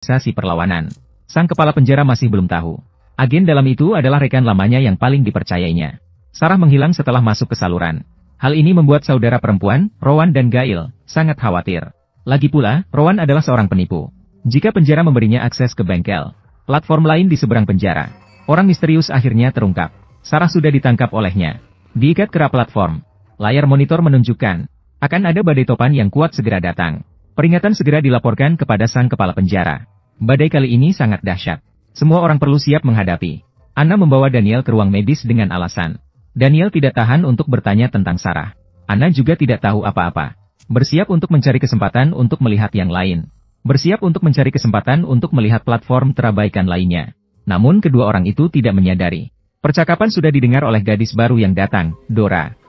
organisasi perlawanan. Sang kepala penjara masih belum tahu. Agen dalam itu adalah rekan lamanya yang paling dipercayainya. Sarah menghilang setelah masuk ke saluran. Hal ini membuat saudara perempuan, Rowan dan Gail, sangat khawatir. Lagi pula, Rowan adalah seorang penipu. Jika penjara memberinya akses ke bengkel, platform lain di seberang penjara, orang misterius akhirnya terungkap. Sarah sudah ditangkap olehnya. Diikat ke rak platform. Layar monitor menunjukkan, akan ada badai topan yang kuat segera datang. Peringatan segera dilaporkan kepada sang kepala penjara. Badai kali ini sangat dahsyat. Semua orang perlu siap menghadapi. Anna membawa Daniel ke ruang medis dengan alasan. Daniel tidak tahan untuk bertanya tentang Sarah. Anna juga tidak tahu apa-apa. Bersiap untuk mencari kesempatan untuk melihat yang lain. Bersiap untuk mencari kesempatan untuk melihat platform terabaikan lainnya. Namun kedua orang itu tidak menyadari. Percakapan sudah didengar oleh gadis baru yang datang, Dora.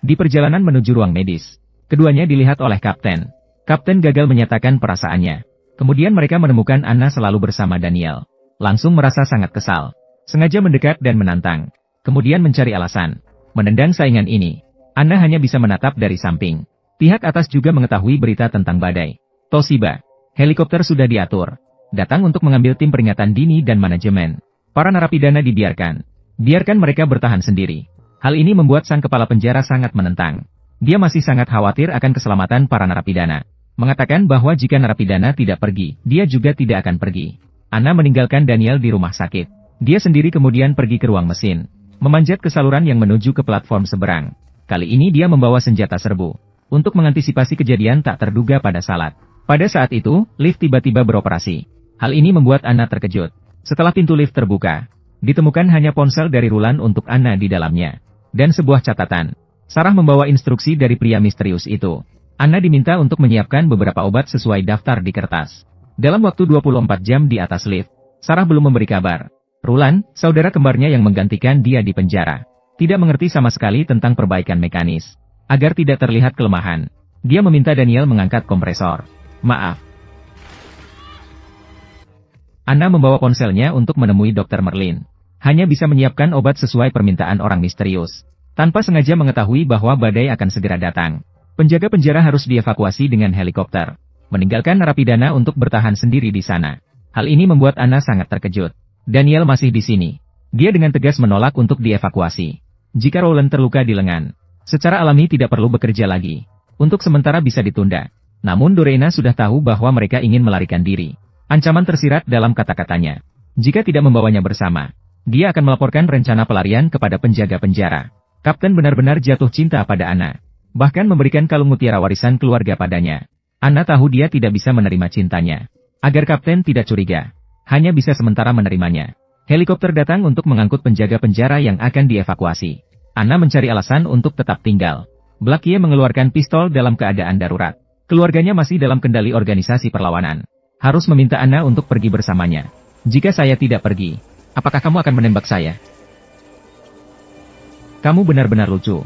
Di perjalanan menuju ruang medis, keduanya dilihat oleh Kapten. Kapten gagal menyatakan perasaannya. Kemudian mereka menemukan Anna selalu bersama Daniel. Langsung merasa sangat kesal. Sengaja mendekat dan menantang. Kemudian mencari alasan. Menendang saingan ini. Anna hanya bisa menatap dari samping. Pihak atas juga mengetahui berita tentang badai. Toshiba. Helikopter sudah diatur. Datang untuk mengambil tim peringatan dini dan manajemen. Para narapidana dibiarkan. Biarkan mereka bertahan sendiri. Hal ini membuat sang kepala penjara sangat menentang. Dia masih sangat khawatir akan keselamatan para narapidana. Mengatakan bahwa jika narapidana tidak pergi, dia juga tidak akan pergi. Anna meninggalkan Daniel di rumah sakit. Dia sendiri kemudian pergi ke ruang mesin. Memanjat ke saluran yang menuju ke platform seberang. Kali ini dia membawa senjata serbu. Untuk mengantisipasi kejadian tak terduga pada Salat. Pada saat itu, lift tiba-tiba beroperasi. Hal ini membuat Anna terkejut. Setelah pintu lift terbuka, ditemukan hanya ponsel dari Rulan untuk Anna di dalamnya. Dan sebuah catatan. Sarah membawa instruksi dari pria misterius itu. Anna diminta untuk menyiapkan beberapa obat sesuai daftar di kertas. Dalam waktu 24 jam di atas lift, Sarah belum memberi kabar. Rulan, saudara kembarnya yang menggantikan dia di penjara, tidak mengerti sama sekali tentang perbaikan mekanis. Agar tidak terlihat kelemahan, dia meminta Daniel mengangkat kompresor. Maaf. Anna membawa ponselnya untuk menemui Dr. Merlin. Hanya bisa menyiapkan obat sesuai permintaan orang misterius. Tanpa sengaja mengetahui bahwa badai akan segera datang. Penjaga penjara harus dievakuasi dengan helikopter. Meninggalkan narapidana untuk bertahan sendiri di sana. Hal ini membuat Anna sangat terkejut. Daniel masih di sini. Dia dengan tegas menolak untuk dievakuasi. Jika Roland terluka di lengan, secara alami tidak perlu bekerja lagi. Untuk sementara bisa ditunda. Namun Dorena sudah tahu bahwa mereka ingin melarikan diri. Ancaman tersirat dalam kata-katanya. Jika tidak membawanya bersama, dia akan melaporkan rencana pelarian kepada penjaga penjara. Kapten benar-benar jatuh cinta pada Anna. Bahkan memberikan kalung mutiara warisan keluarga padanya. Anna tahu dia tidak bisa menerima cintanya. Agar Kapten tidak curiga, hanya bisa sementara menerimanya. Helikopter datang untuk mengangkut penjaga penjara yang akan dievakuasi. Anna mencari alasan untuk tetap tinggal. Blackie mengeluarkan pistol dalam keadaan darurat. Keluarganya masih dalam kendali organisasi perlawanan. Harus meminta Anna untuk pergi bersamanya. Jika saya tidak pergi, apakah kamu akan menembak saya? Kamu benar-benar lucu.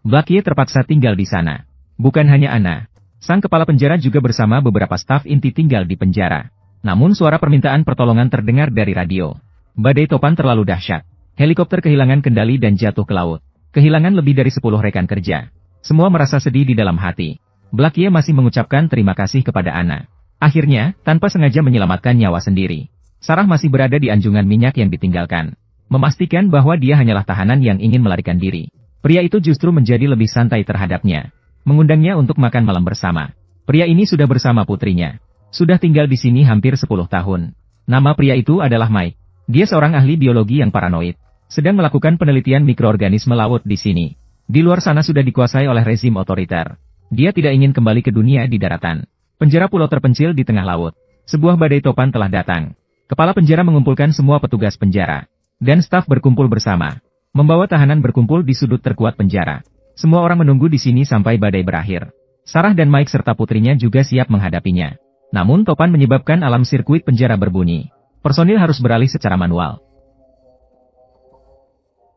Blackie terpaksa tinggal di sana. Bukan hanya Anna. Sang kepala penjara juga bersama beberapa staf inti tinggal di penjara. Namun suara permintaan pertolongan terdengar dari radio. Badai topan terlalu dahsyat. Helikopter kehilangan kendali dan jatuh ke laut. Kehilangan lebih dari 10 rekan kerja. Semua merasa sedih di dalam hati. Blackie masih mengucapkan terima kasih kepada Anna. Akhirnya, tanpa sengaja menyelamatkan nyawa sendiri. Sarah masih berada di anjungan minyak yang ditinggalkan. Memastikan bahwa dia hanyalah tahanan yang ingin melarikan diri. Pria itu justru menjadi lebih santai terhadapnya. Mengundangnya untuk makan malam bersama. Pria ini sudah bersama putrinya. Sudah tinggal di sini hampir 10 tahun. Nama pria itu adalah Mike. Dia seorang ahli biologi yang paranoid. Sedang melakukan penelitian mikroorganisme laut di sini. Di luar sana sudah dikuasai oleh rezim otoriter. Dia tidak ingin kembali ke dunia di daratan. Penjara pulau terpencil di tengah laut. Sebuah badai topan telah datang. Kepala penjara mengumpulkan semua petugas penjara. Dan staf berkumpul bersama. Membawa tahanan berkumpul di sudut terkuat penjara. Semua orang menunggu di sini sampai badai berakhir. Sarah dan Mike serta putrinya juga siap menghadapinya. Namun topan menyebabkan alam sirkuit penjara berbunyi. Personil harus beralih secara manual.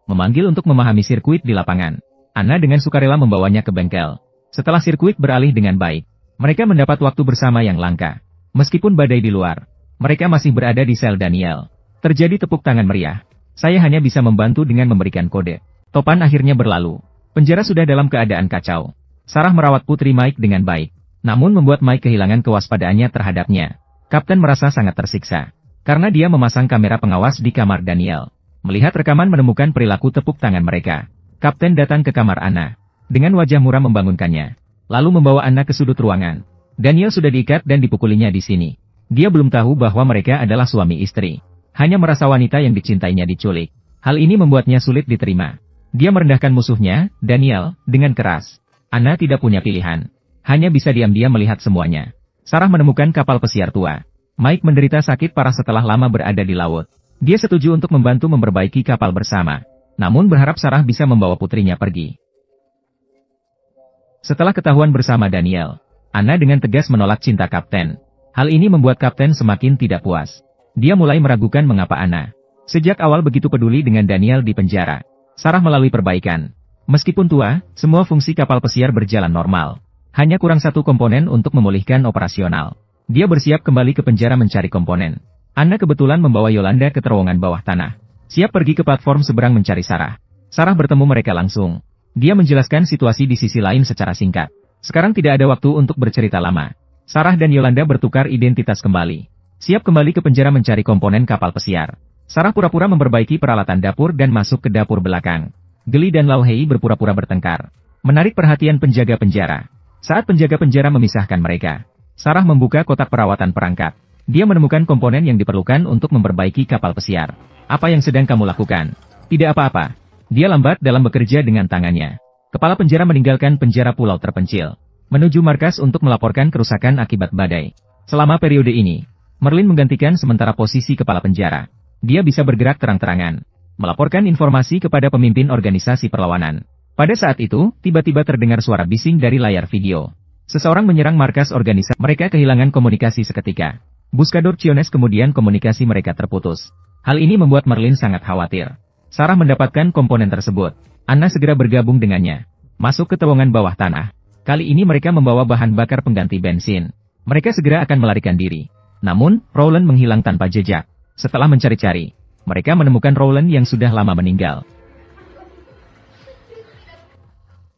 Memanggil untuk memahami sirkuit di lapangan. Anna dengan sukarela membawanya ke bengkel. Setelah sirkuit beralih dengan baik, mereka mendapat waktu bersama yang langka. Meskipun badai di luar, mereka masih berada di sel Daniel. Terjadi tepuk tangan meriah. Saya hanya bisa membantu dengan memberikan kode. Topan akhirnya berlalu. Penjara sudah dalam keadaan kacau. Sarah merawat putri Mike dengan baik. Namun membuat Mike kehilangan kewaspadaannya terhadapnya. Kapten merasa sangat tersiksa. Karena dia memasang kamera pengawas di kamar Daniel. Melihat rekaman menemukan perilaku tepuk tangan mereka. Kapten datang ke kamar Anna. Dengan wajah muram membangunkannya. Lalu membawa Anna ke sudut ruangan. Daniel sudah diikat dan dipukulinya di sini. Dia belum tahu bahwa mereka adalah suami istri. Hanya merasa wanita yang dicintainya diculik. Hal ini membuatnya sulit diterima. Dia merendahkan musuhnya, Daniel, dengan keras. Anna tidak punya pilihan. Hanya bisa diam-diam melihat semuanya. Sarah menemukan kapal pesiar tua. Mike menderita sakit parah setelah lama berada di laut. Dia setuju untuk membantu memperbaiki kapal bersama. Namun berharap Sarah bisa membawa putrinya pergi. Setelah ketahuan bersama Daniel, Anna dengan tegas menolak cinta Kapten. Hal ini membuat Kapten semakin tidak puas. Dia mulai meragukan mengapa Anna sejak awal begitu peduli dengan Daniel di penjara. Sarah melalui perbaikan. Meskipun tua, semua fungsi kapal pesiar berjalan normal. Hanya kurang satu komponen untuk memulihkan operasional. Dia bersiap kembali ke penjara mencari komponen. Anna kebetulan membawa Yolanda ke terowongan bawah tanah. Siap pergi ke platform seberang mencari Sarah. Sarah bertemu mereka langsung. Dia menjelaskan situasi di sisi lain secara singkat. Sekarang tidak ada waktu untuk bercerita lama. Sarah dan Yolanda bertukar identitas kembali. Siap kembali ke penjara mencari komponen kapal pesiar. Sarah pura-pura memperbaiki peralatan dapur dan masuk ke dapur belakang. Geli dan Lauhei berpura-pura bertengkar. Menarik perhatian penjaga penjara. Saat penjaga penjara memisahkan mereka, Sarah membuka kotak perawatan perangkat. Dia menemukan komponen yang diperlukan untuk memperbaiki kapal pesiar. Apa yang sedang kamu lakukan? Tidak apa-apa. Dia lambat dalam bekerja dengan tangannya. Kepala penjara meninggalkan penjara pulau terpencil. Menuju markas untuk melaporkan kerusakan akibat badai. Selama periode ini, Merlin menggantikan sementara posisi kepala penjara. Dia bisa bergerak terang-terangan. Melaporkan informasi kepada pemimpin organisasi perlawanan. Pada saat itu, tiba-tiba terdengar suara bising dari layar video. Seseorang menyerang markas organisasi. Mereka kehilangan komunikasi seketika. Buscador Ciones kemudian komunikasi mereka terputus. Hal ini membuat Merlin sangat khawatir. Sarah mendapatkan komponen tersebut. Anna segera bergabung dengannya. Masuk ke terowongan bawah tanah. Kali ini mereka membawa bahan bakar pengganti bensin. Mereka segera akan melarikan diri. Namun, Rowland menghilang tanpa jejak. Setelah mencari-cari, mereka menemukan Rowland yang sudah lama meninggal.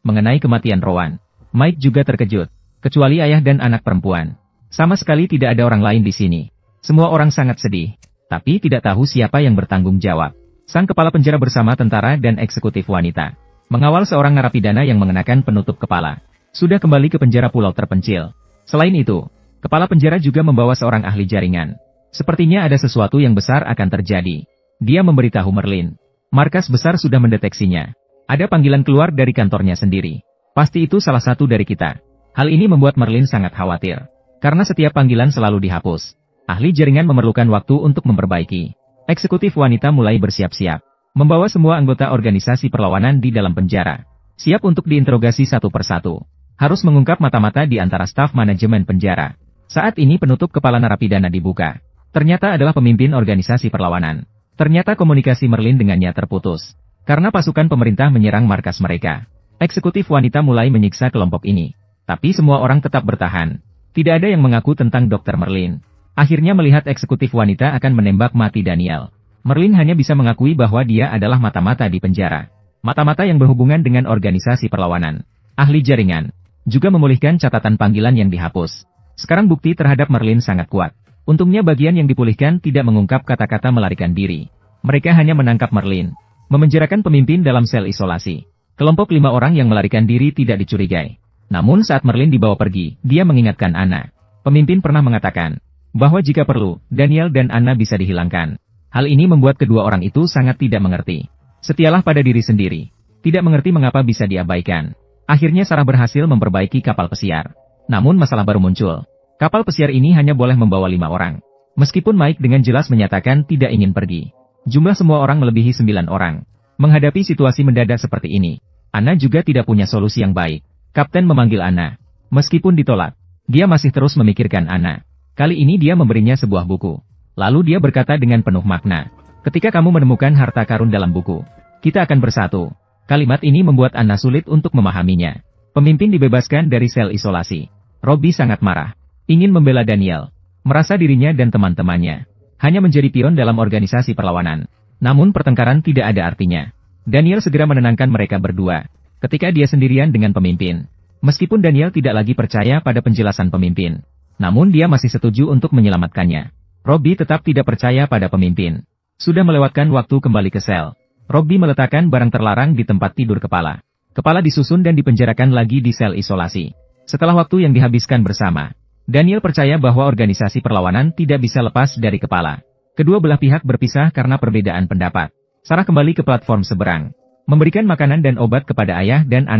Mengenai kematian Rowan, Mike juga terkejut, kecuali ayah dan anak perempuan. Sama sekali tidak ada orang lain di sini. Semua orang sangat sedih, tapi tidak tahu siapa yang bertanggung jawab. Sang kepala penjara bersama tentara dan eksekutif wanita mengawal seorang narapidana yang mengenakan penutup kepala. Sudah kembali ke penjara pulau terpencil. Selain itu, kepala penjara juga membawa seorang ahli jaringan. Sepertinya ada sesuatu yang besar akan terjadi. Dia memberitahu Merlin. Markas besar sudah mendeteksinya. Ada panggilan keluar dari kantornya sendiri. Pasti itu salah satu dari kita. Hal ini membuat Merlin sangat khawatir. Karena setiap panggilan selalu dihapus. Ahli jaringan memerlukan waktu untuk memperbaiki. Eksekutif wanita mulai bersiap-siap. Membawa semua anggota organisasi perlawanan di dalam penjara. Siap untuk diinterogasi satu persatu. Harus mengungkap mata-mata di antara staf manajemen penjara. Saat ini penutup kepala narapidana dibuka. Ternyata adalah pemimpin organisasi perlawanan. Ternyata komunikasi Merlin dengannya terputus. Karena pasukan pemerintah menyerang markas mereka. Eksekutif wanita mulai menyiksa kelompok ini. Tapi semua orang tetap bertahan. Tidak ada yang mengaku tentang Dr. Merlin. Akhirnya melihat eksekutif wanita akan menembak mati Daniel. Merlin hanya bisa mengakui bahwa dia adalah mata-mata di penjara. Mata-mata yang berhubungan dengan organisasi perlawanan. Ahli jaringan. Juga memulihkan catatan panggilan yang dihapus. Sekarang bukti terhadap Merlin sangat kuat. Untungnya bagian yang dipulihkan tidak mengungkap kata-kata melarikan diri. Mereka hanya menangkap Merlin. Memenjarakan pemimpin dalam sel isolasi. Kelompok 5 orang yang melarikan diri tidak dicurigai. Namun saat Merlin dibawa pergi, dia mengingatkan Anna. Pemimpin pernah mengatakan bahwa jika perlu, Daniel dan Anna bisa dihilangkan. Hal ini membuat kedua orang itu sangat tidak mengerti. Setialah pada diri sendiri. Tidak mengerti mengapa bisa diabaikan. Akhirnya Sarah berhasil memperbaiki kapal pesiar. Namun masalah baru muncul. Kapal pesiar ini hanya boleh membawa 5 orang. Meskipun Mike dengan jelas menyatakan tidak ingin pergi. Jumlah semua orang melebihi 9 orang. Menghadapi situasi mendadak seperti ini, Anna juga tidak punya solusi yang baik. Kapten memanggil Anna. Meskipun ditolak, dia masih terus memikirkan Anna. Kali ini dia memberinya sebuah buku. Lalu dia berkata dengan penuh makna. Ketika kamu menemukan harta karun dalam buku, kita akan bersatu. Kalimat ini membuat Anna sulit untuk memahaminya. Pemimpin dibebaskan dari sel isolasi. Robbie sangat marah. Ingin membela Daniel. Merasa dirinya dan teman-temannya hanya menjadi pion dalam organisasi perlawanan. Namun pertengkaran tidak ada artinya. Daniel segera menenangkan mereka berdua. Ketika dia sendirian dengan pemimpin. Meskipun Daniel tidak lagi percaya pada penjelasan pemimpin. Namun dia masih setuju untuk menyelamatkannya. Robbie tetap tidak percaya pada pemimpin. Sudah melewatkan waktu kembali ke sel. Robbie meletakkan barang terlarang di tempat tidur kepala. Kepala disusun dan dipenjarakan lagi di sel isolasi. Setelah waktu yang dihabiskan bersama, Daniel percaya bahwa organisasi perlawanan tidak bisa lepas dari kepala. Kedua belah pihak berpisah karena perbedaan pendapat. Sarah kembali ke platform seberang. Memberikan makanan dan obat kepada ayah dan anak.